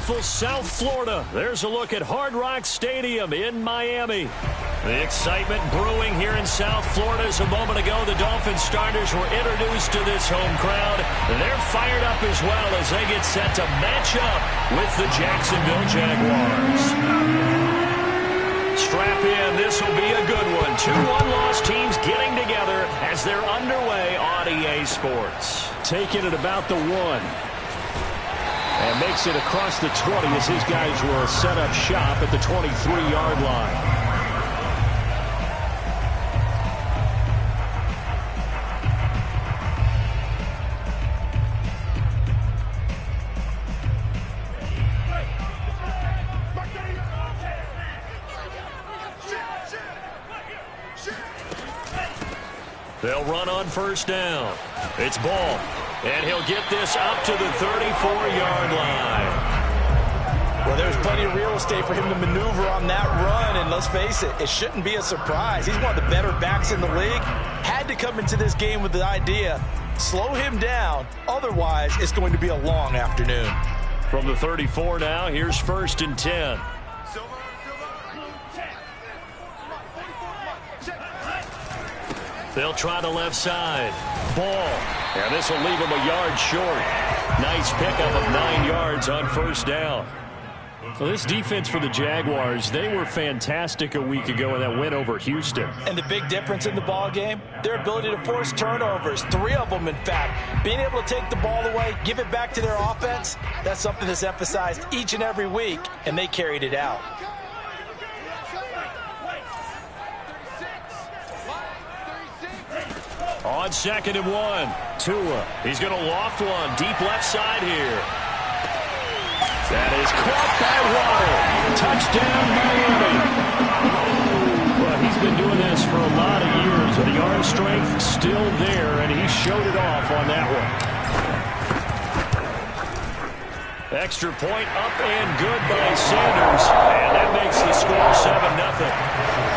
beautiful South Florida. There's a look at Hard Rock Stadium in Miami. The excitement brewing here in South Florida as a moment ago the Dolphins starters were introduced to this home crowd. They're fired up as well as they get set to match up with the Jacksonville Jaguars. Strap in, this will be a good one. Two one-loss teams getting together as they're underway on EA Sports. Taking it about the 1. And makes it across the 20 as his guys will set up shop at the 23-yard line. They'll run on first down. It's Ball. And he'll get this up to the 34-yard line. Well, there's plenty of real estate for him to maneuver on that run. And let's face it, it shouldn't be a surprise. He's one of the better backs in the league. Had to come into this game with the idea, slow him down. Otherwise, it's going to be a long afternoon. From the 34 now, here's 1st and 10. They'll try the left side. Ball. And this will leave him a yard short. Nice pickup of 9 yards on first down. So this defense for the Jaguars, they were fantastic a week ago in that win over Houston. And the big difference in the ball game, their ability to force turnovers, 3 of them in fact. Being able to take the ball away, give it back to their offense, that's something that's emphasized each and every week, and they carried it out. On 2nd and 1, Tua. He's going to loft one deep left side here. That is caught by Waddle. Touchdown, Miami. Well, he's been doing this for a lot of years, but the arm strength still there, and he showed it off on that one. Extra point up and good by Sanders, and that makes the score 7-0.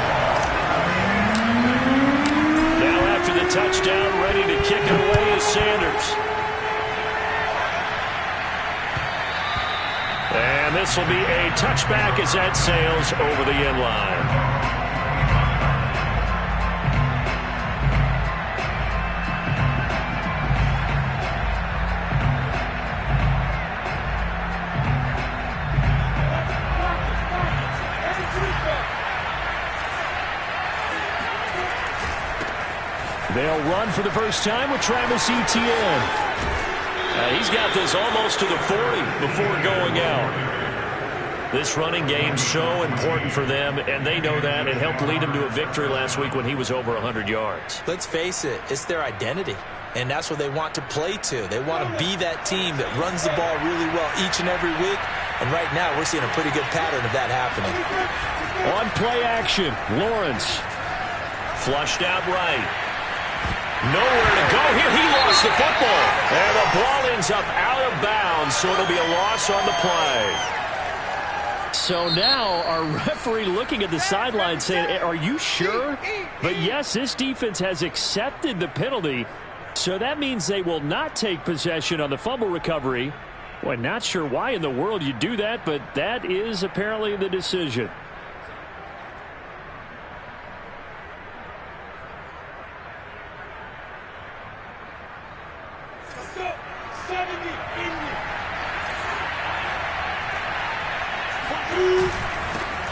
After the touchdown, ready to kick it away is Sanders. And this will be a touchback as that sails over the end line. They'll run for the first time with Travis Etienne. He's got this almost to the 40 before going out. This running game's so important for them, and they know that. It helped lead him to a victory last week when he was over 100 yards. Let's face it, it's their identity, and that's what they want to play to. They want to be that team that runs the ball really well each and every week, and right now we're seeing a pretty good pattern of that happening. On play action, Lawrence flushed out right. Nowhere to go here. He lost the football. And the ball ends up out of bounds, so it'll be a loss on the play. So now our referee looking at the sideline saying, are you sure? But yes, this defense has accepted the penalty, so that means they will not take possession on the fumble recovery. Well, not sure why in the world you do that, but that is apparently the decision.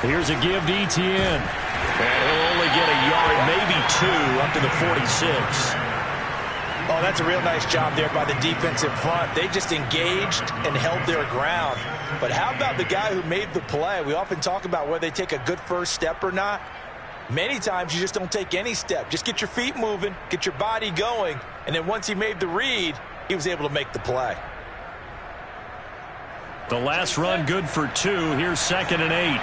Here's a give to Etienne. And he'll only get a yard, maybe 2, up to the 46. Oh, that's a real nice job there by the defensive front. They just engaged and held their ground. But how about the guy who made the play? We often talk about whether they take a good first step or not. Many times you just don't take any step. Just get your feet moving, get your body going, and then once he made the read, he was able to make the play. The last run good for 2. Here's 2nd and 8.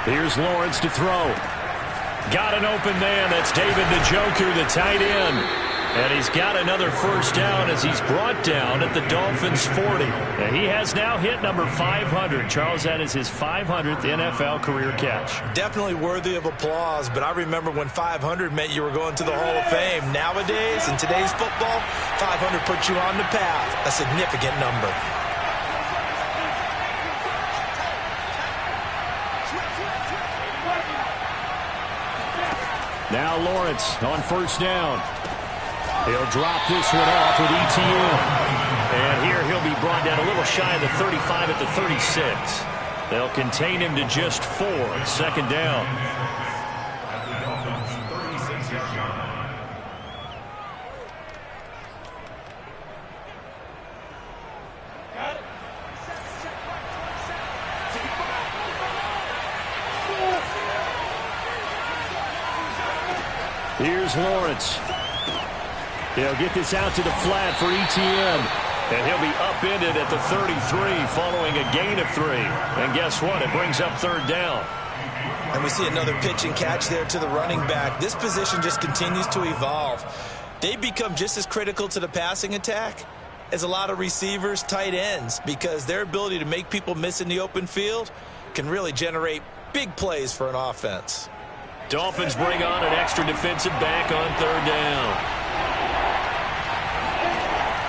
Here's Lawrence to throw. Got an open man. That's David Njoku, the tight end. And he's got another first down as he's brought down at the Dolphins' 40. And he has now hit number 500. Charles, that is his 500th NFL career catch. Definitely worthy of applause, but I remember when 500 meant you were going to the Hall of Fame. Nowadays, in today's football, 500 puts you on the path, a significant number. Now Lawrence on first down. He'll drop this one off with ETN. And here he'll be brought down a little shy of the 35 at the 36. They'll contain him to just 4. Second down. Here's Lawrence. He'll get this out to the flat for ETN. And he'll be upended at the 33 following a gain of 3. And guess what? It brings up third down. And we see another pitch and catch there to the running back. This position just continues to evolve. They become just as critical to the passing attack as a lot of receivers, tight ends, because their ability to make people miss in the open field can really generate big plays for an offense. Dolphins bring on an extra defensive back on third down.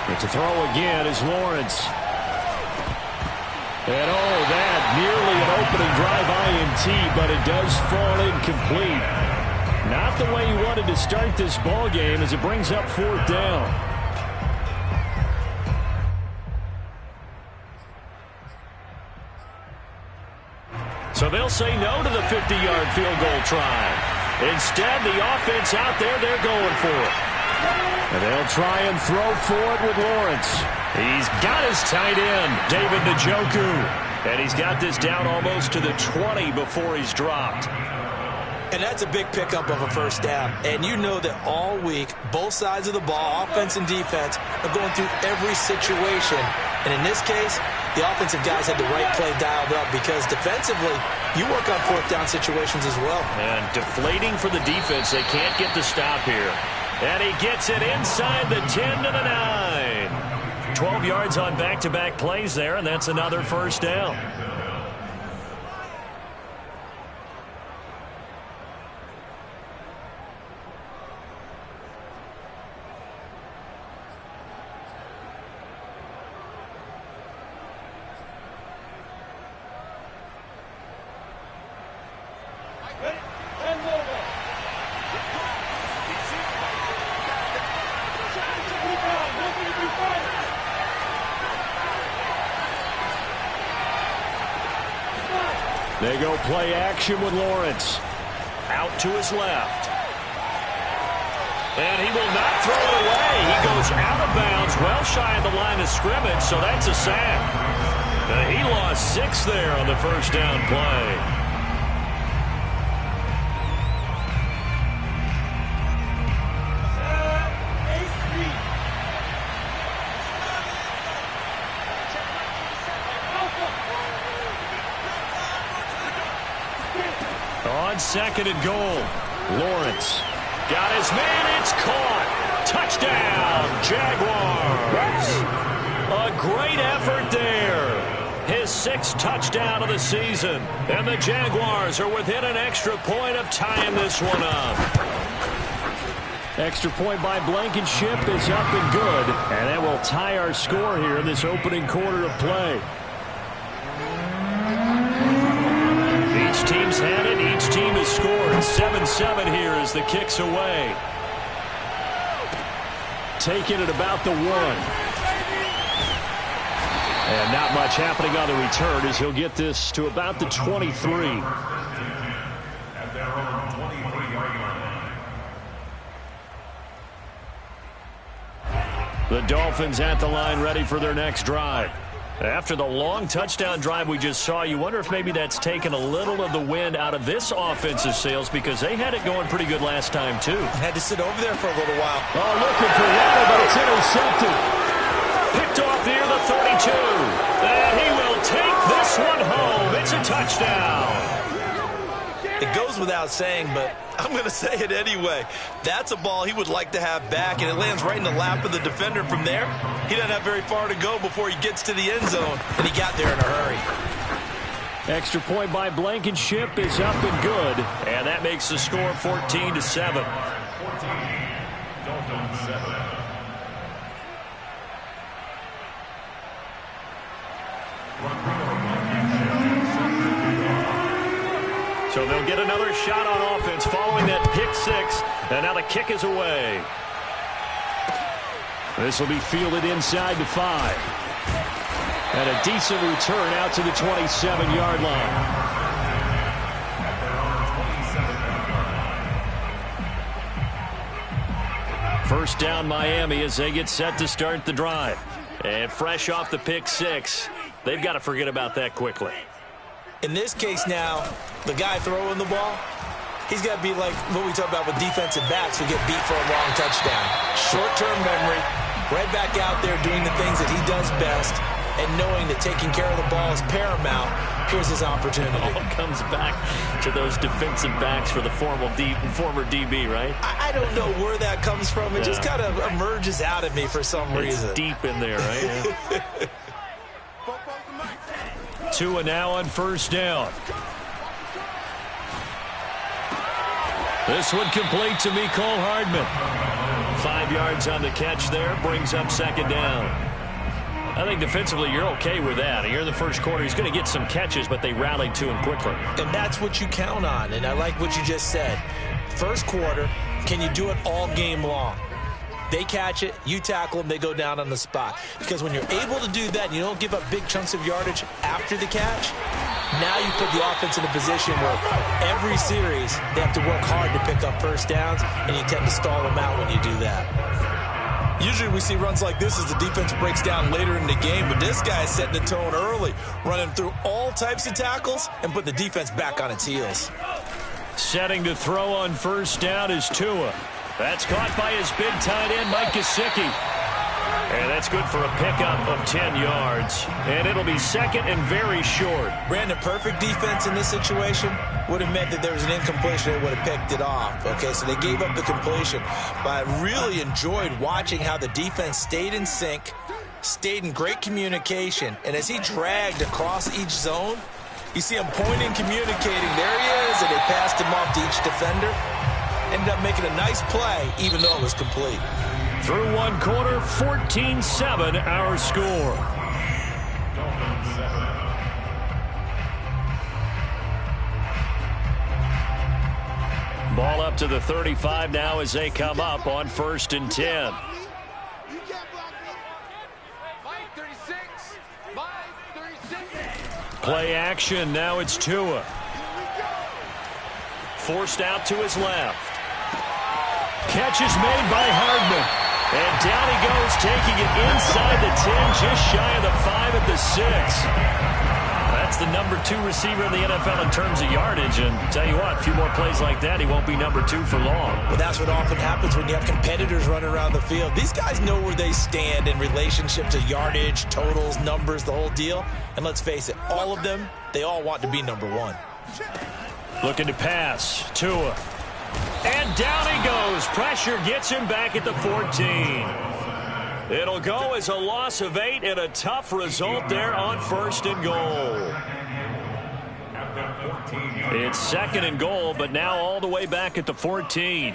And to throw again is Lawrence. And oh, that nearly an opening drive INT, but it does fall incomplete. Not the way he wanted to start this ball game as it brings up fourth down. So they'll say no to the 50-yard field goal try. Instead, the offense out there, they're going for it. And they'll try and throw for it with Lawrence. He's got his tight end, David Njoku. And he's got this down almost to the 20 before he's dropped. And that's a big pickup of a first down. And you know that all week, both sides of the ball, offense and defense, are going through every situation. And in this case, the offensive guys had the right play dialed up because defensively, you work on fourth down situations as well. And deflating for the defense. They can't get the stop here. And he gets it inside the 10 to the 9. 12 yards on back-to-back plays there, and that's another first down. They go play action with Lawrence. Out to his left. And he will not throw it away. He goes out of bounds, well shy of the line of scrimmage, so that's a sack. He lost 6 there on the first down play. On second and goal, Lawrence got his man. It's caught. Touchdown, Jaguars. A great effort there. His 6th touchdown of the season. And the Jaguars are within an extra point of tying this one up. Extra point by Blankenship is up and good. And that will tie our score here in this opening quarter of play. Each team's had it. Each team has scored. 7-7 here as the kick's away. Taking it about the 1. And not much happening on the return as he'll get this to about the 23. The Dolphins at the line ready for their next drive. After the long touchdown drive we just saw, you wonder if maybe that's taken a little of the wind out of this offensive sails because they had it going pretty good last time, too. Had to sit over there for a little while. Oh, looking for water, but it's intercepted. Picked off near the 32. And he will take this one home. It's a touchdown. It goes without saying, but I'm going to say it anyway. That's a ball he would like to have back, and it lands right in the lap of the defender from there. He doesn't have very far to go before he gets to the end zone, and he got there in a hurry. Extra point by Blankenship is up and good, and that makes the score 14-7. So they'll get another shot on offense following that pick six, and now the kick is away. This will be fielded inside the 5. And a decent return out to the 27-yard line. First down Miami as they get set to start the drive. And fresh off the pick six, they've got to forget about that quickly. In this case now, the guy throwing the ball, he's got to be like what we talk about with defensive backs who get beat for a long touchdown. Short-term memory, right back out there doing the things that he does best, and knowing that taking care of the ball is paramount. Here's his opportunity. It all comes back to those defensive backs for the former DB, right? I don't know where that comes from. It just kind of emerges out of me for some reason. It's deep in there, right? Yeah. Tua now on first down. This one complete to Mecole Hardman. 5 yards on the catch there, brings up second down. I think defensively you're okay with that. Here in the first quarter, he's going to get some catches, but they rallied to him quickly. And that's what you count on, and I like what you just said. First quarter, can you do it all game long? They catch it, you tackle them, they go down on the spot. Because when you're able to do that and you don't give up big chunks of yardage after the catch, now you put the offense in a position where every series they have to work hard to pick up first downs, and you tend to stall them out when you do that. Usually we see runs like this as the defense breaks down later in the game, but this guy is setting the tone early, running through all types of tackles and put the defense back on its heels. Setting to throw on first down is Tua. That's caught by his big tight end, Mike Gesicki. And that's good for a pickup of 10 yards. And it'll be second and very short. Brandon, perfect defense in this situation would have meant that there was an incompletion. They would have picked it off. Okay, so they gave up the completion. But I really enjoyed watching how the defense stayed in sync, stayed in great communication. And as he dragged across each zone, you see him pointing, communicating. There he is, and they passed him off to each defender. Ended up making a nice play, even though it was complete. Through one quarter, 14-7 our score. Ball up to the 35 now as they come up on 1st and 10. Play action, now it's Tua. Forced out to his left. Catch is made by Hardman. And down he goes, taking it inside the 10, just shy of the 5 at the 6. That's the number 2 receiver in the NFL in terms of yardage. And tell you what, a few more plays like that, he won't be number 2 for long. Well, that's what often happens when you have competitors running around the field. These guys know where they stand in relationship to yardage, totals, numbers, the whole deal. And let's face it, all of them, they all want to be number 1. Looking to pass. Tua. And down he goes. Pressure gets him back at the 14. It'll go as a loss of 8 and a tough result there on 1st and goal. It's 2nd and goal, but now all the way back at the 14.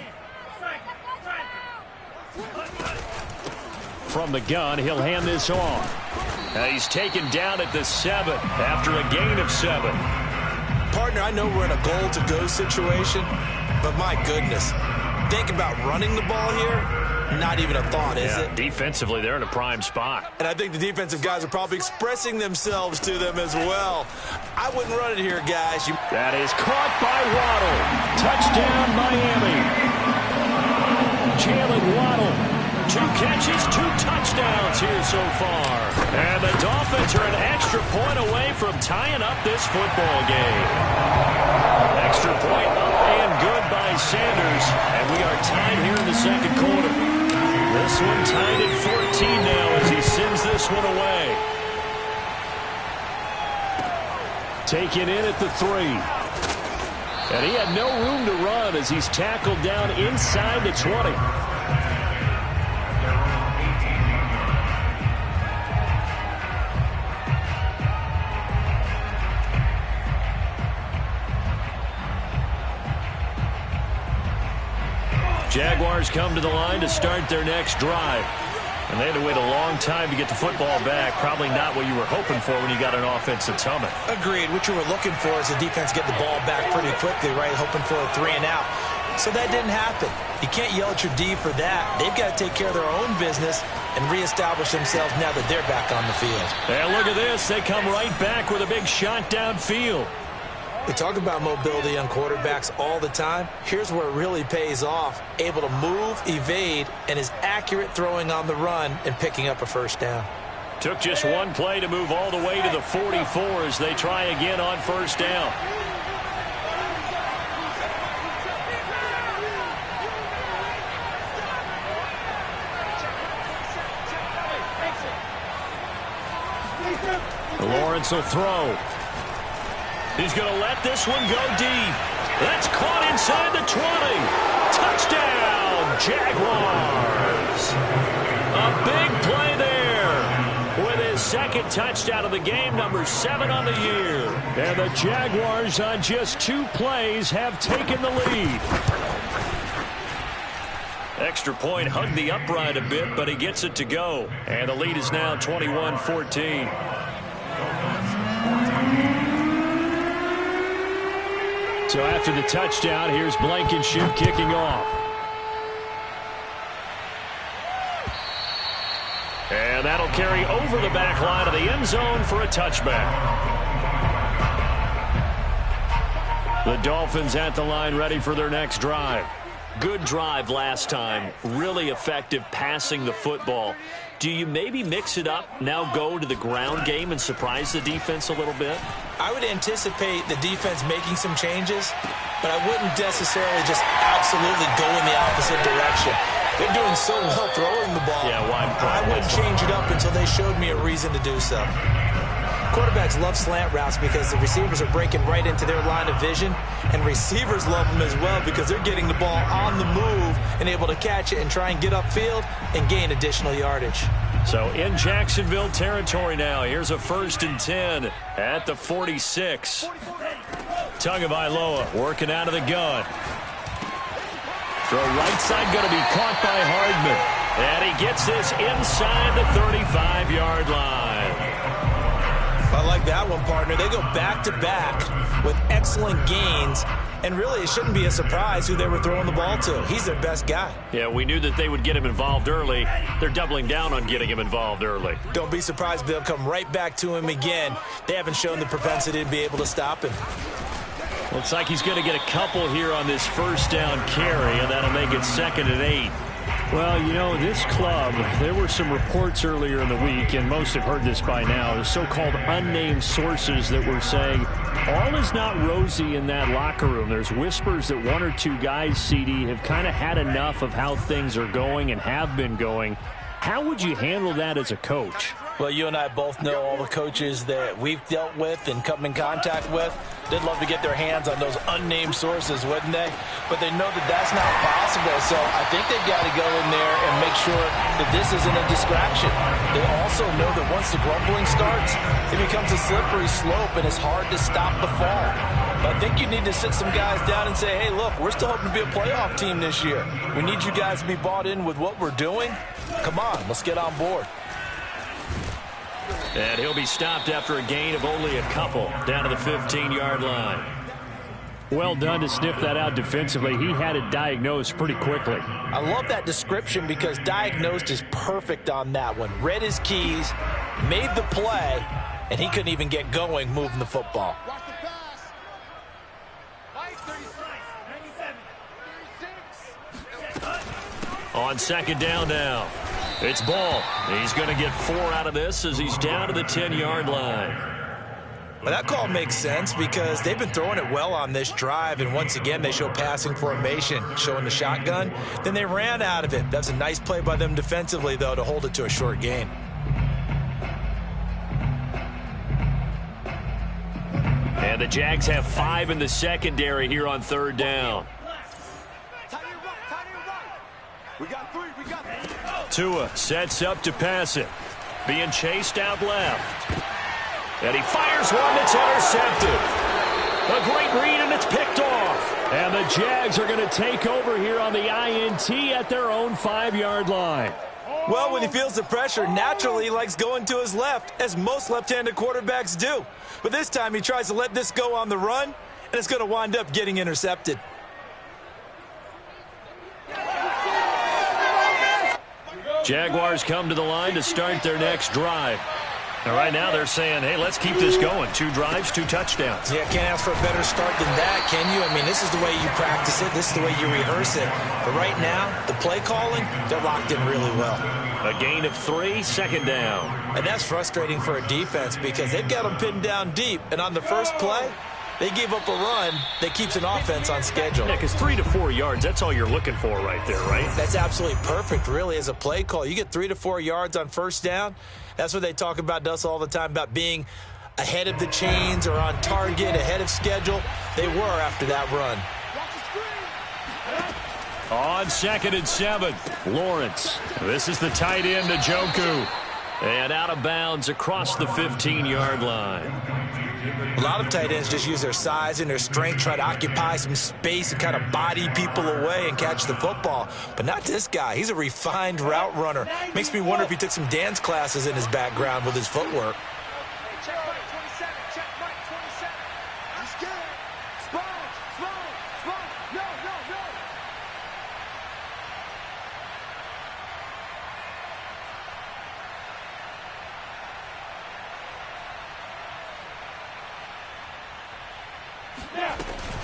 From the gun, he'll hand this off. Now he's taken down at the 7 after a gain of 7. Partner, I know we're in a goal-to-go situation, but my goodness, think about running the ball here. Not even a thought, is it? Defensively, they're in a prime spot. And I think the defensive guys are probably expressing themselves to them as well. I wouldn't run it here, guys. That is caught by Waddle. Touchdown, Miami. Jalen Waddle. 2 catches, 2 touchdowns here so far. And the Dolphins are an extra point away from tying up this football game. Extra point up and good by Sanders. And we are tied here in the 2nd quarter. This one tied at 14 now as he sends this one away. Taken in at the 3. And he had no room to run as he's tackled down inside the 20. Jaguars come to the line to start their next drive. And they had to wait a long time to get the football back. Probably not what you were hoping for when you got an offense that's humming. Agreed. What you were looking for is the defense get the ball back pretty quickly, right? Hoping for a 3 and out. So that didn't happen. You can't yell at your D for that. They've got to take care of their own business and reestablish themselves now that they're back on the field. And look at this. They come right back with a big shot downfield. We talk about mobility on quarterbacks all the time. Here's where it really pays off. Able to move, evade, and is accurate throwing on the run and picking up a first down. Took just one play to move all the way to the 44 as they try again on first down. Lawrence will throw. He's going to let this one go deep. That's caught inside the 20. Touchdown, Jaguars. A big play there with his second touchdown of the game, number 7 on the year. And the Jaguars on just 2 plays have taken the lead. Extra point hugged the upright a bit, but he gets it to go. And the lead is now 21-14. So after the touchdown, here's Blankenship kicking off. And that'll carry over the back line of the end zone for a touchback. The Dolphins at the line ready for their next drive. Good drive last time. Really effective passing the football. Do you maybe mix it up, now go to the ground game and surprise the defense a little bit? I would anticipate the defense making some changes, but I wouldn't necessarily just absolutely go in the opposite direction. They're doing so well throwing the ball. Yeah, I wouldn't change it up until they showed me a reason to do so. Quarterbacks love slant routes because the receivers are breaking right into their line of vision, and receivers love them as well because they're getting the ball on the move and able to catch it and try and get upfield and gain additional yardage. So in Jacksonville territory now, here's a 1st and 10 at the 46. Tagovailoa working out of the gun. Throw right side going to be caught by Hardman. And he gets this inside the 35-yard line. I like that one, partner. They go back-to-back with excellent gains, and really it shouldn't be a surprise who they were throwing the ball to. He's their best guy. Yeah, we knew that they would get him involved early. They're doubling down on getting him involved early. Don't be surprised they'll come right back to him again. They haven't shown the propensity to be able to stop him. Looks like he's going to get a couple here on this first down carry, and that'll make it 2nd and 8. Well, you know, this club, there were some reports earlier in the week, and most have heard this by now, the so-called unnamed sources that were saying all is not rosy in that locker room. There's whispers that 1 or 2 guys, CD, have kind of had enough of how things are going and have been going. How would you handle that as a coach? Well, you and I both know all the coaches that we've dealt with and come in contact with. They'd love to get their hands on those unnamed sources, wouldn't they? But they know that that's not possible, so I think they've got to go in there and make sure that this isn't a distraction. They also know that once the grumbling starts, it becomes a slippery slope, and it's hard to stop the fall. But I think you need to sit some guys down and say, hey, look, we're still hoping to be a playoff team this year. We need you guys to be bought in with what we're doing. Come on, let's get on board. And he'll be stopped after a gain of only a couple down to the 15-yard line. Well done to sniff that out defensively. He had it diagnosed pretty quickly. I love that description because diagnosed is perfect on that one. Read his keys, made the play, and he couldn't even get going moving the football. On 2nd down now. It's Ball. He's going to get 4 out of this as he's down to the 10-yard line. Well, that call makes sense because they've been throwing it well on this drive, and once again they show passing formation, showing the shotgun. Then they ran out of it. That's a nice play by them defensively, though, to hold it to a short gain. And the Jags have 5 in the secondary here on 3rd down. Tua sets up to pass it. Being chased out left. And he fires one that's intercepted. A great read, and it's picked off. And the Jags are going to take over here on the INT at their own 5-yard line. Well, when he feels the pressure, naturally he likes going to his left, as most left-handed quarterbacks do. But this time he tries to let this go on the run, and it's going to wind up getting intercepted. Jaguars come to the line to start their next drive. And right now they're saying, hey, let's keep this going. 2 drives, 2 touchdowns. Yeah, can't ask for a better start than that, can you? I mean, this is the way you practice it. This is the way you rehearse it. But right now, the play calling, they're locked in really well. A gain of 3, 2nd down. And that's frustrating for a defense because they've got them pinned down deep. And on the first play, they gave up a run that keeps an offense on schedule. Yeah, because 3 to 4 yards, that's all you're looking for right there, right? That's absolutely perfect, really, as a play call. You get 3 to 4 yards on 1st down. That's what they talk about us all the time, about being ahead of the chains or on target, ahead of schedule. They were after that run. On 2nd and 7, Lawrence. This is the tight end, Njoku. And out of bounds across the 15-yard line. A lot of tight ends just use their size and their strength, try to occupy some space and kind of body people away and catch the football. But not this guy. He's a refined route runner. Makes me wonder if he took some dance classes in his background with his footwork.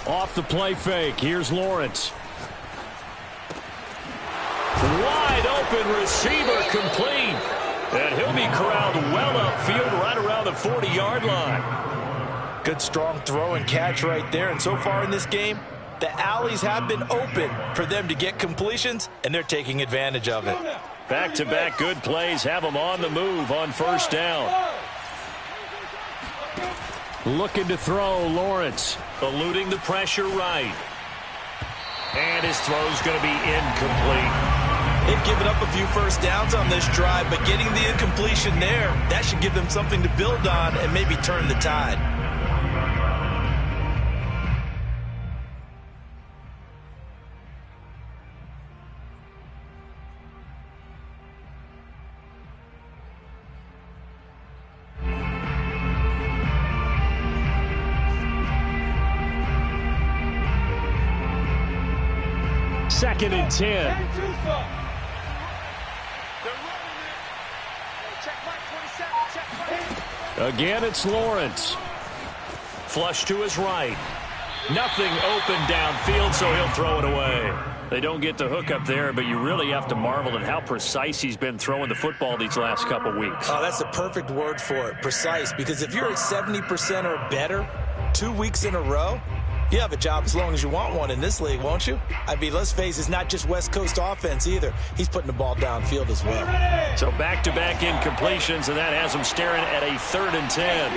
Off the play fake, here's Lawrence. Wide open receiver complete. And he'll be corralled well upfield right around the 40-yard line. Good strong throw and catch right there. And so far in this game, the alleys have been open for them to get completions, and they're taking advantage of it. Back-to-back good plays have them on the move on 1st down. Looking to throw, Lawrence. Eluding the pressure right. And his throw's going to be incomplete. They've given up a few 1st downs on this drive, but getting the incompletion there, that should give them something to build on and maybe turn the tide. Second and 10. Again, it's Lawrence. Flush to his right. Nothing open downfield, so he'll throw it away. They don't get the hook up there, but you really have to marvel at how precise he's been throwing the football these last couple weeks. Oh, that's the perfect word for it, precise, because if you're at 70% or better 2 weeks in a row, you have a job as long as you want one in this league, won't you? I mean, let's face it, it's not just West Coast offense either. He's putting the ball downfield as well. So back-to-back incompletions, and that has him staring at a 3rd and 10.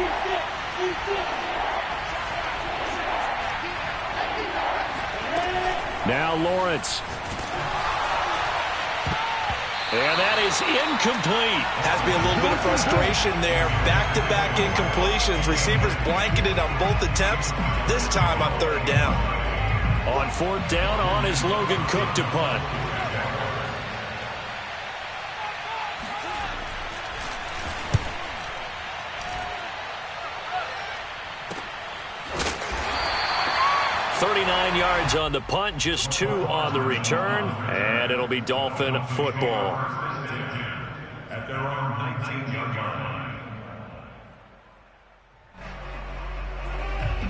Now Lawrence. And that is incomplete. Has to be a little bit of frustration there. Back-to-back incompletions. Receivers blanketed on both attempts, this time on 3rd down. On 4th down, on is Logan Cook to punt. Yards on the punt, just 2 on the return, and it'll be Dolphin football. At their own 19-yard line.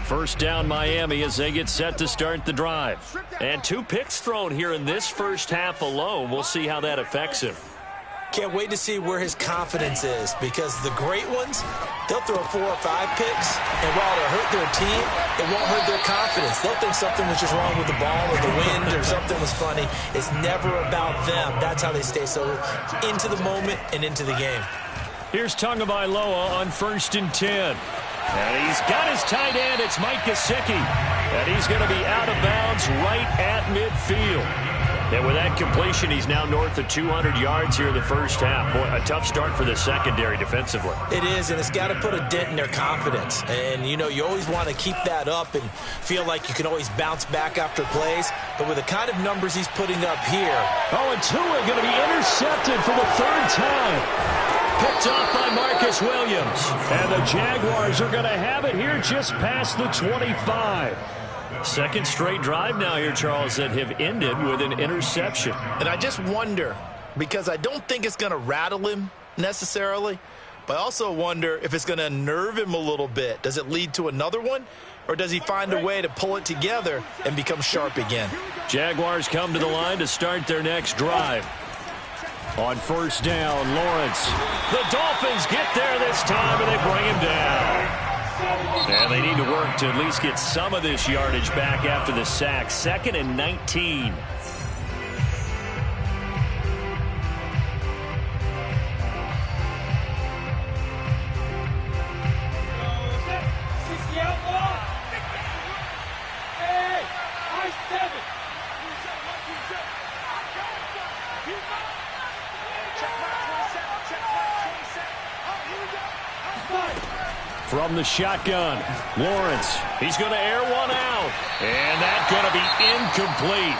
1st down Miami as they get set to start the drive. And 2 picks thrown here in this first half alone. We'll see how that affects him. Can't wait to see where his confidence is, because the great ones, they'll throw 4 or 5 picks, and while it'll hurt their team, it won't hurt their confidence. They'll think something was just wrong with the ball or the wind or something was funny. It's never about them. That's how they stay so into the moment and into the game. Here's Tagovailoa on 1st and 10. And he's got his tight end. It's Mike Gesicki. And he's going to be out of bounds right at midfield. And with that completion, he's now north of 200 yards here in the first half. Boy, a tough start for the secondary defensively. It is, and it's got to put a dent in their confidence. And, you know, you always want to keep that up and feel like you can always bounce back after plays. But with the kind of numbers he's putting up here. Oh, and Tua going to be intercepted for the third time. Picked off by Marcus Williams. And the Jaguars are going to have it here just past the 25. Second straight drive now here, Charles, that have ended with an interception. And I just wonder, because I don't think it's going to rattle him necessarily, but I also wonder if it's going to unnerve him a little bit. Does it lead to another one, or does he find a way to pull it together and become sharp again? Jaguars come to the line to start their next drive. On first down, Lawrence. The Dolphins get there this time, and they bring him down. And they need to work to at least get some of this yardage back after the sack. 2nd and 19. From the shotgun, Lawrence. He's going to air one out. And that's going to be incomplete.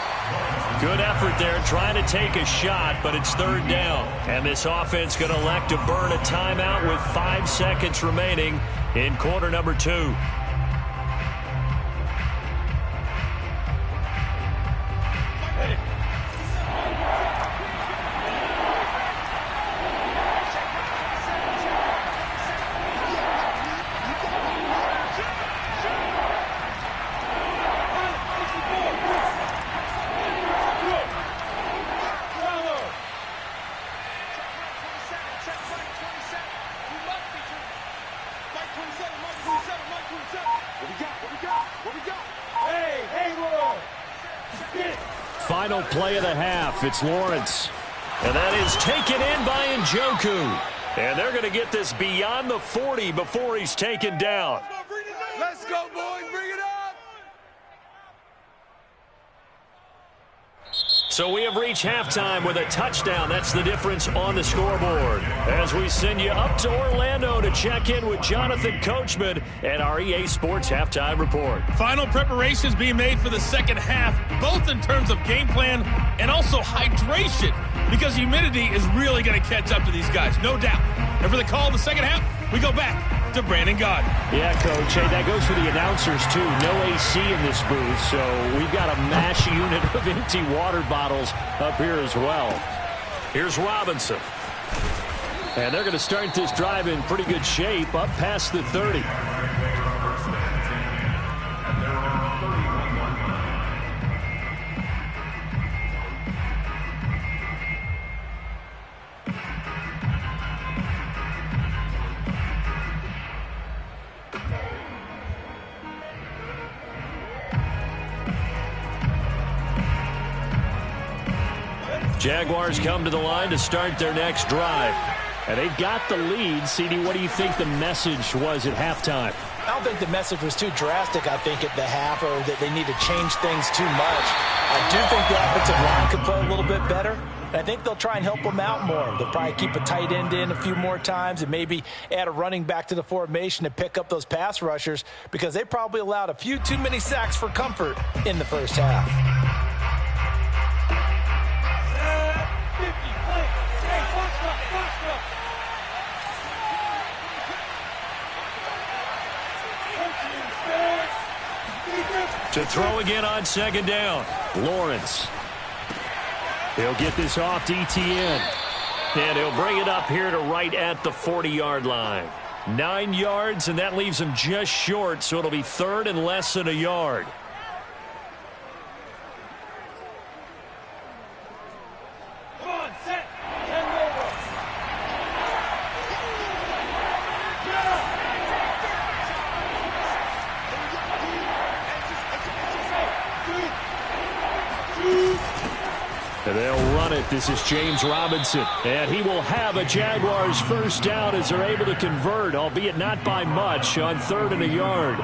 Good effort there trying to take a shot, but it's third down. And this offense going to elect to burn a timeout with 5 seconds remaining in quarter number 2. Final play of the half. It's Lawrence. And that is taken in by Njoku. And they're going to get this beyond the 40 before he's taken down. Let's go, boys. Bring it up. So we have reached halftime with a touchdown. That's the difference on the scoreboard. As we send you up to Orlando to check in with Jonathan Coachman and our EA Sports Halftime Report. Final preparations being made for the second half, both in terms of game plan and also hydration, because humidity is really going to catch up to these guys, no doubt. And for the call of the second half, we go back to Brandon Gaudin. Yeah, Coach. Hey, that goes for the announcers, too. No AC in this booth, so we've got a mash unit of empty water bottles up here as well. Here's Robinson. And they're going to start this drive in pretty good shape, up past the 30. Jaguars come to the line to start their next drive. And they've got the lead. CD, what do you think the message was at halftime? I don't think the message was too drastic, I think, at the half, or that they need to change things too much. I do think the offensive line could play a little bit better. And I think they'll try and help them out more. They'll probably keep a tight end in a few more times and maybe add a running back to the formation to pick up those pass rushers, because they probably allowed a few too many sacks for comfort in the first half. To throw again on second down, Lawrence. He'll get this off to ETN. And he'll bring it up here to right at the 40-yard line. 9 yards, and that leaves him just short, so it'll be third and less than a yard. And they'll run it. This is James Robinson. And he will have a Jaguars first down as they're able to convert, albeit not by much, on 3rd and a yard.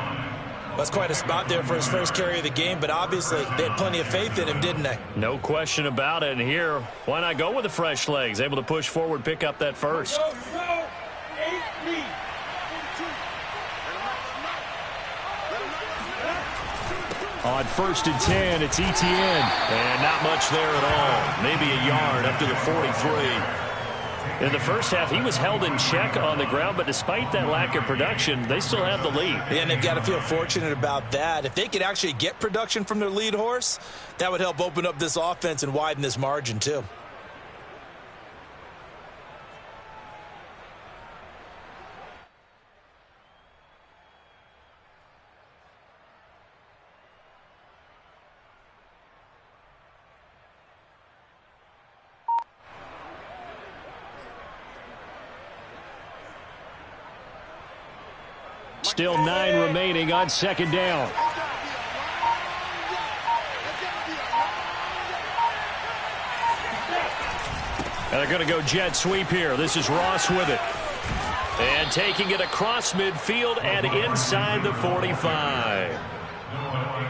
That's quite a spot there for his first carry of the game, but obviously they had plenty of faith in him, didn't they? No question about it. And here, why not go with the fresh legs? Able to push forward, pick up that first. On 1st and 10, it's Etienne. And not much there at all. Maybe a yard up to the 43. In the first half, he was held in check on the ground, but despite that lack of production, they still have the lead. Yeah, and they've got to feel fortunate about that. If they could actually get production from their lead horse, that would help open up this offense and widen this margin too. Still 9 remaining on 2nd down. And they're going to go jet sweep here. This is Ross with it. And taking it across midfield and inside the 45.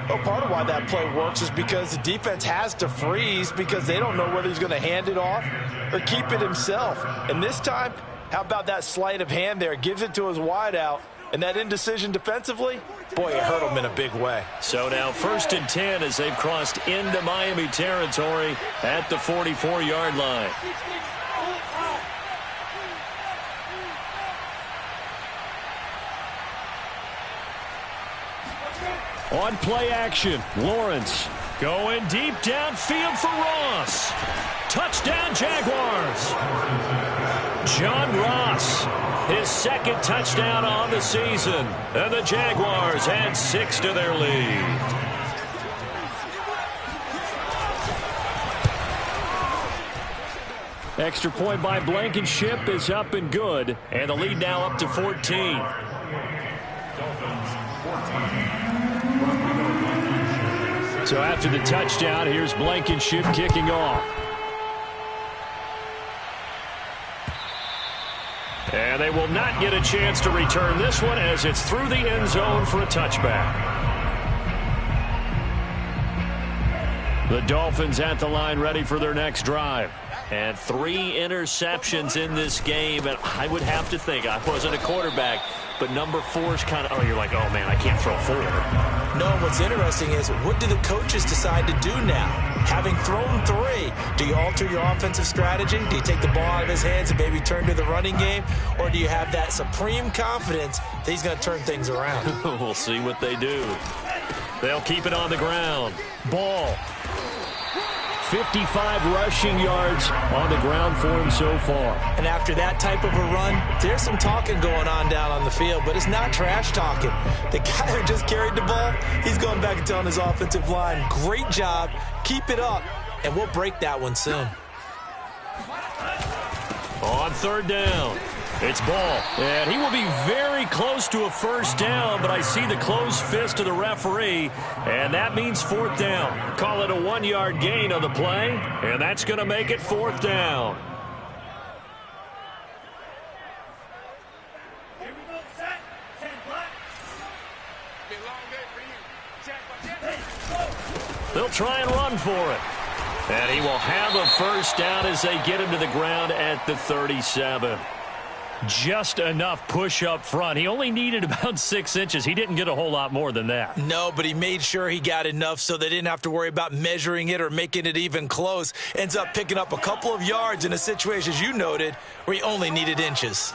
Well, part of why that play works is because the defense has to freeze because they don't know whether he's going to hand it off or keep it himself. And this time, how about that sleight of hand there? Gives it to his wideout. And that indecision defensively, boy, it hurt him in a big way. So now 1st and 10 as they've crossed into Miami territory at the 44-yard line. On play action, Lawrence going deep downfield for Ross. Touchdown, Jaguars. John Ross, his 2nd touchdown on the season. And the Jaguars add 6 to their lead. Extra point by Blankenship is up and good. And the lead now up to 14. So after the touchdown, here's Blankenship kicking off. And they will not get a chance to return this one as it's through the end zone for a touchback. The Dolphins at the line ready for their next drive. And 3 interceptions in this game. And I would have to think, I wasn't a quarterback, but number 4 is kind of, oh, you're like, oh, man, I can't throw 4. No, what's interesting is what do the coaches decide to do now? Having thrown 3, do you alter your offensive strategy? Do you take the ball out of his hands and maybe turn to the running game? Or do you have that supreme confidence that he's going to turn things around? We'll see what they do. They'll keep it on the ground. Ball. 55 rushing yards on the ground for him so far. And after that type of a run, there's some talking going on down on the field, but it's not trash talking. The guy who just carried the ball, he's going back and telling his offensive line, great job, keep it up, and we'll break that one soon. On 3rd down, it's Ball. And he will be very close to a first down, but I see the closed fist of the referee, and that means 4th down. Call it a 1-yard gain on the play, and that's going to make it 4th down. They'll try and run for it. And he will have a first down as they get him to the ground at the 37. Just enough push up front. He only needed about 6 inches. He didn't get a whole lot more than that. No, but he made sure he got enough so they didn't have to worry about measuring it or making it even close. Ends up picking up a couple of yards in a situation, as you noted, where he only needed inches.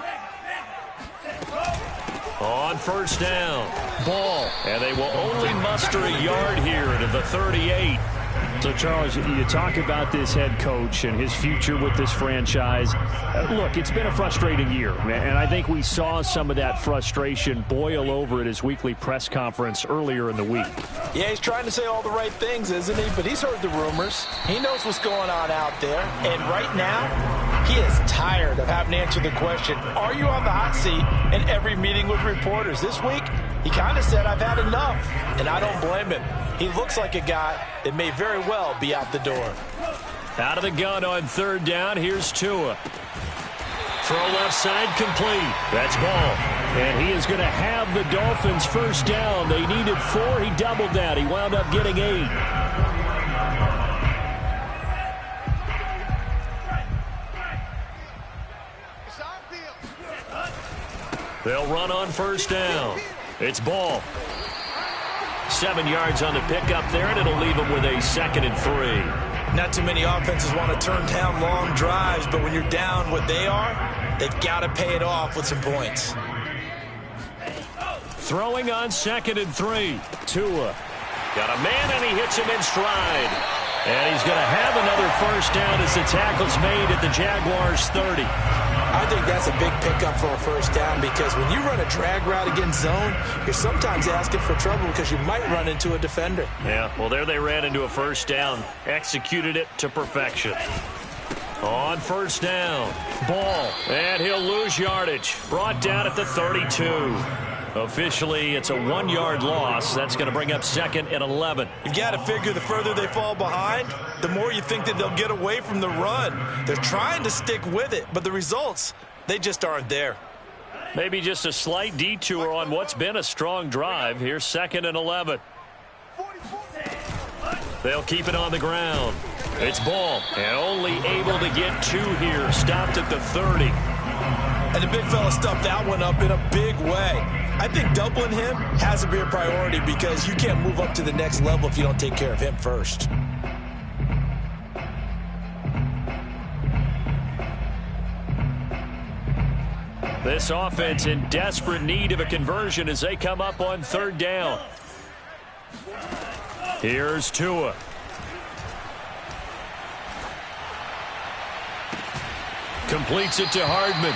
On 1st down, Ball. And they will only muster a yard here to the 38. So, Charles, you talk about this head coach and his future with this franchise. Look, it's been a frustrating year, and I think we saw some of that frustration boil over at his weekly press conference earlier in the week. Yeah, he's trying to say all the right things, isn't he? But he's heard the rumors. He knows what's going on out there. And right now, he is tired of having to answer the question, are you on the hot seat in every meeting with reporters? This week, he kind of said, I've had enough, and I don't blame him. He looks like a guy that may very well be out the door. Out of the gun on third down. Here's Tua. Throw left side complete. That's ball. And he is going to have the Dolphins first down. They needed 4. He doubled that. He wound up getting 8. They'll run on first down. It's ball. 7 yards on the pickup there, and it'll leave them with a 2nd and 3. Not too many offenses want to turn down long drives, but when you're down what they are, they've got to pay it off with some points. Throwing on 2nd and 3. Tua. Got a man, and he hits him in stride. And he's going to have another first down as the tackle's made at the Jaguars' 30. I think that's a big pickup for a first down because when you run a drag route against zone, you're sometimes asking for trouble because you might run into a defender. Yeah, well, there they ran into a first down. Executed it to perfection. On first down, ball, and he'll lose yardage. Brought down at the 32. Officially, it's a 1-yard loss. That's going to bring up 2nd and 11. You've got to figure the further they fall behind, the more you think that they'll get away from the run. They're trying to stick with it, but the results, they just aren't there. Maybe just a slight detour on what's been a strong drive. Here's 2nd and 11. They'll keep it on the ground. It's ball, and only able to get 2 here. Stopped at the 30. And the big fella stuffed that one up in a big way. I think doubling him has to be a priority because you can't move up to the next level if you don't take care of him first. This offense in desperate need of a conversion as they come up on third down. Here's Tua. Completes it to Hardman.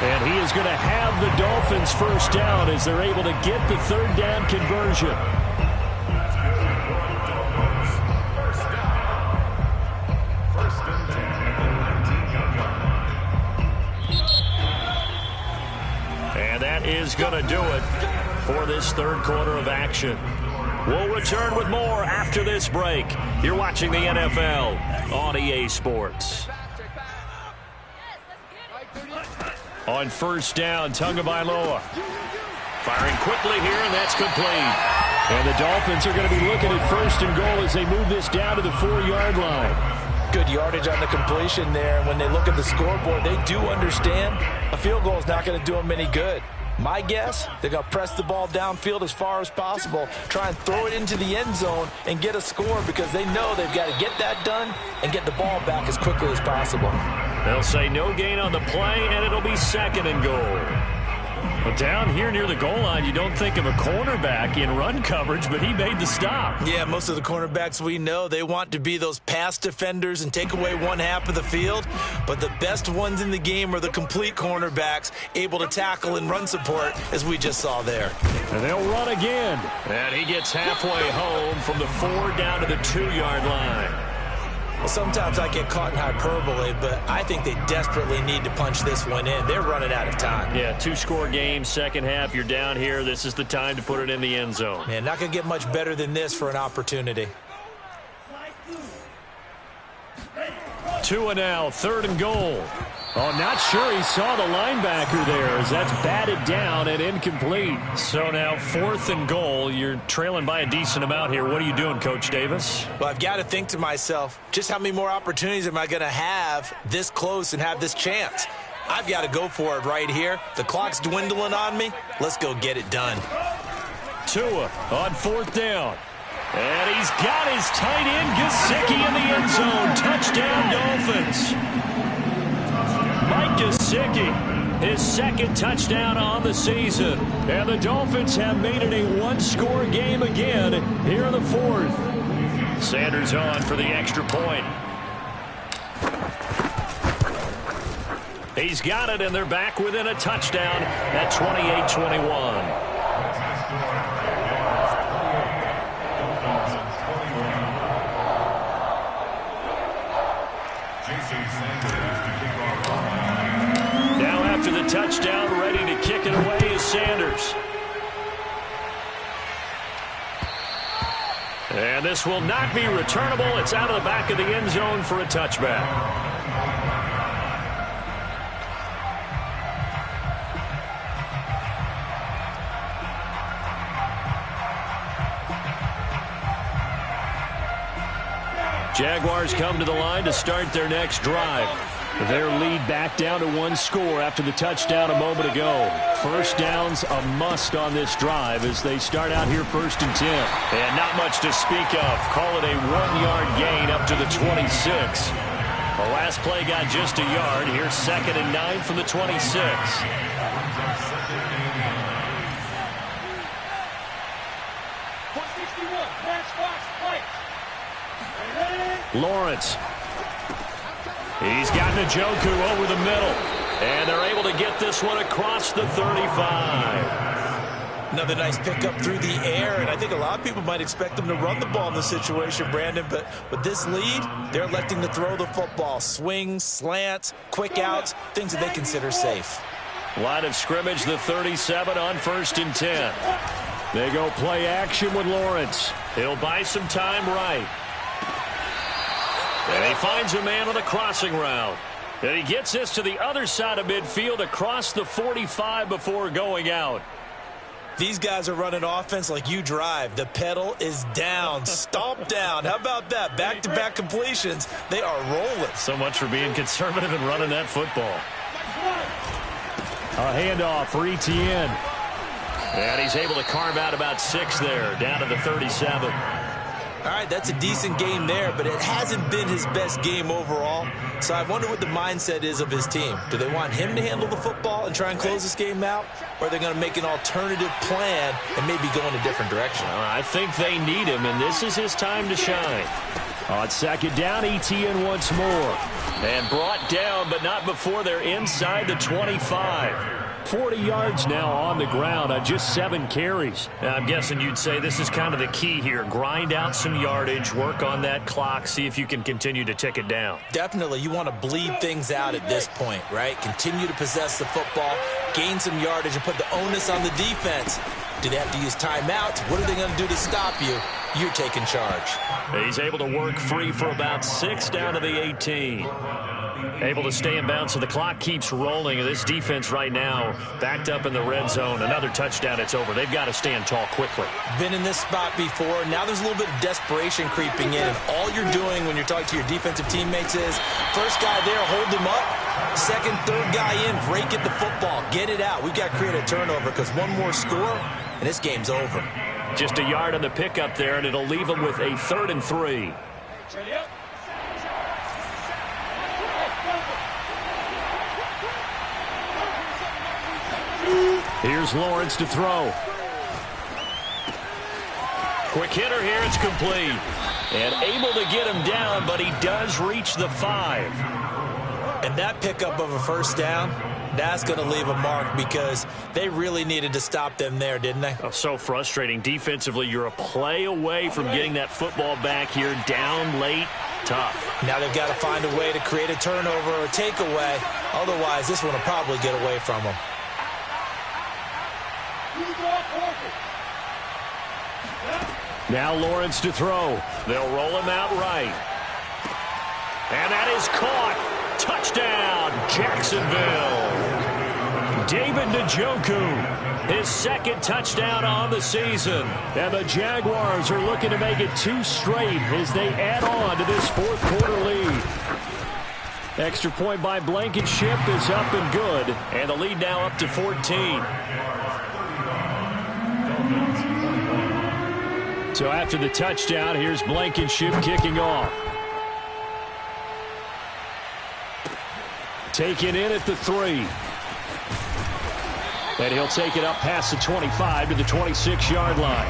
And he is going to have the Dolphins first down as they're able to get the third down conversion. And that is going to do it for this third quarter of action. We'll return with more after this break. You're watching the NFL on EA Sports. On first down, Tagovailoa. Firing quickly here, and that's complete. And the Dolphins are going to be looking at first and goal as they move this down to the 4-yard line. Good yardage on the completion there. And when they look at the scoreboard, they do understand a field goal is not going to do them any good. My guess, they're going to press the ball downfield as far as possible, try and throw it into the end zone and get a score because they know they've got to get that done and get the ball back as quickly as possible. They'll say no gain on the play, and it'll be 2nd and goal. But down here near the goal line, you don't think of a cornerback in run coverage, but he made the stop. Yeah, most of the cornerbacks we know, they want to be those pass defenders and take away one half of the field. But the best ones in the game are the complete cornerbacks, able to tackle and run support, as we just saw there. And they'll run again. And he gets halfway home from the 4 down to the 2-yard line. Well, sometimes I get caught in hyperbole, but I think they desperately need to punch this one in. They're running out of time. Yeah, 2-score game, second half. You're down here. This is the time to put it in the end zone. Man, not going to get much better than this for an opportunity. Tua now, 3rd and goal. Oh, not sure he saw the linebacker there as that's batted down and incomplete. So now 4th and goal. You're trailing by a decent amount here. What are you doing, Coach Davis? Well, I've got to think to myself, just how many more opportunities am I going to have this close and have this chance? I've got to go for it right here. The clock's dwindling on me. Let's go get it done. Tua on 4th down. And he's got his tight end, Gesicki, in the end zone. Touchdown, Dolphins. Mike Gesicki, his 2nd touchdown on the season. And the Dolphins have made it a 1-score game again here in the 4th. Sanders on for the extra point. He's got it, and they're back within a touchdown at 28-21. Now after the touchdown, ready to kick it away is Sanders. And this will not be returnable. It's out of the back of the end zone for a touchback. Jaguars come to the line to start their next drive. Their lead back down to 1 score after the touchdown a moment ago. First down's a must on this drive as they start out here 1st and 10. And not much to speak of. Call it a 1-yard gain up to the 26. The last play got just a yard. Here's 2nd and 9 from the 26. Lawrence. He's got Njoku over the middle. And they're able to get this one across the 35. Another nice pickup through the air, and I think a lot of people might expect them to run the ball in this situation, Brandon, but with this lead, they're electing to throw the football. Swings, slants, quick outs, things that they consider safe. Line of scrimmage, the 37 on 1st and 10. They go play action with Lawrence. He'll buy some time right. And he finds a man on the crossing route. And he gets this to the other side of midfield across the 45 before going out. These guys are running offense like you drive. The pedal is down, stomp down. How about that? Back-to-back completions. They are rolling. So much for being conservative and running that football. A handoff for Etienne. And he's able to carve out about 6 there, down to the 37. All right, that's a decent game there, but it hasn't been his best game overall. So I wonder what the mindset is of his team. Do they want him to handle the football and try and close this game out? Or are they going to make an alternative plan and maybe go in a different direction? I think they need him, and this is his time to shine. On 2nd down, Etienne once more. And brought down, but not before they're inside the 25. 40 yards now on the ground on just 7 carries. Now, I'm guessing you'd say this is kind of the key here. Grind out some yardage, work on that clock, see if you can continue to tick it down. Definitely. You want to bleed things out at this point, right? Continue to possess the football, gain some yardage, and put the onus on the defense. Do they have to use timeouts? What are they going to do to stop you? You're taking charge. He's able to work free for about 6 down to the 18. Able to stay in bounds, so the clock keeps rolling. This defense right now backed up in the red zone. Another touchdown, it's over. They've got to stand tall quickly. Been in this spot before. Now there's a little bit of desperation creeping in. And all you're doing when you're talking to your defensive teammates is, first guy there, hold him up. Second, third guy in, break it the football. Get it out. We've got to create a turnover because one more score, and this game's over. Just a yard on the pickup there, and it'll leave them with a 3rd and 3. Here's Lawrence to throw. Quick hitter here, it's complete. And able to get him down, but he does reach the 5. And that pickup of a first down, that's going to leave a mark because they really needed to stop them there, didn't they? Oh, so frustrating. Defensively, you're a play away from getting that football back here, down late, tough. Now they've got to find a way to create a turnover or a takeaway. Otherwise, this one will probably get away from them. Now Lawrence to throw. They'll roll him out right. And that is caught. Touchdown, Jacksonville. David Njoku, his 2nd touchdown on the season. And the Jaguars are looking to make it 2 straight as they add on to this 4th quarter lead. Extra point by Blankenship is up and good. And the lead now up to 14. So after the touchdown, here's Blankenship kicking off. Taken in at the 3. And he'll take it up past the 25 to the 26-yard line.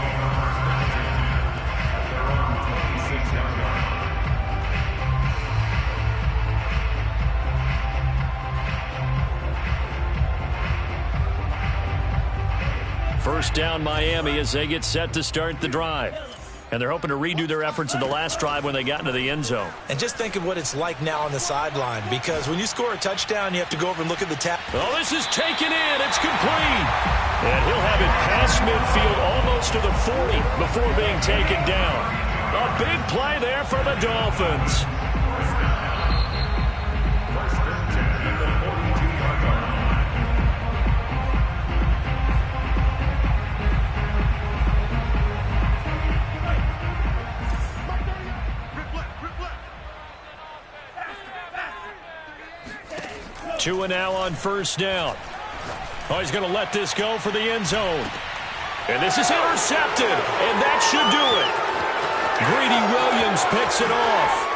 First down, Miami, as they get set to start the drive. And they're hoping to redo their efforts in the last drive when they got into the end zone. And just think of what it's like now on the sideline, because when you score a touchdown, you have to go over and look at the tap. Oh, this is taken in. It's complete. And he'll have it past midfield almost to the 40 before being taken down. A big play there for the Dolphins. Two and now on first down. Oh, he's going to let this go for the end zone. And this is intercepted, and that should do it. Greedy Williams picks it off.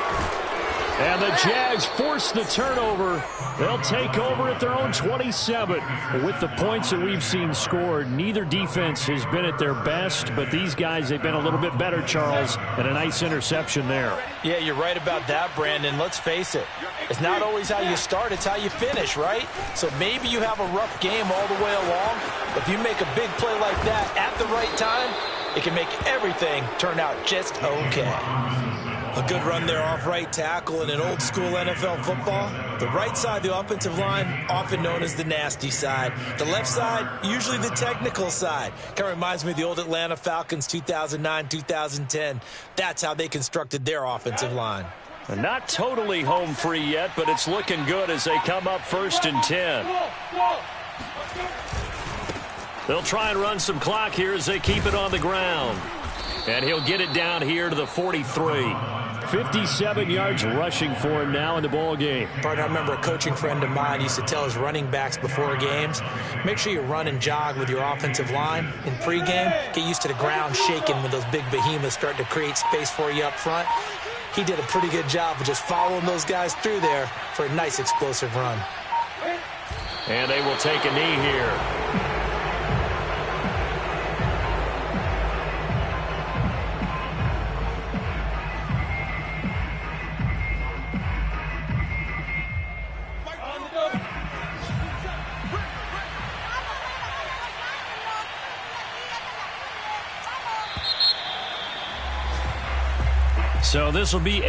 And the Jags force the turnover. They'll take over at their own 27. With the points that we've seen scored, neither defense has been at their best, but these guys, they've been a little bit better, Charles, and a nice interception there. Yeah, you're right about that, Brandon. Let's face it. It's not always how you start, it's how you finish, right? So maybe you have a rough game all the way along, but if you make a big play like that at the right time, it can make everything turn out just okay. A good run there off right tackle in an old-school NFL football. The right side, the offensive line, often known as the nasty side. The left side, usually the technical side. Kind of reminds me of the old Atlanta Falcons 2009-2010. That's how they constructed their offensive line. Not totally home free yet, but it's looking good as they come up 1st and 10. They'll try and run some clock here as they keep it on the ground. And he'll get it down here to the 43. 57 yards rushing for him now in the ball game. Partner, I remember a coaching friend of mine used to tell his running backs before games, make sure you run and jog with your offensive line in pregame. Get used to the ground shaking when those big behemoths start to create space for you up front. He did a pretty good job of just following those guys through there for a nice explosive run. And they will take a knee here. So this will be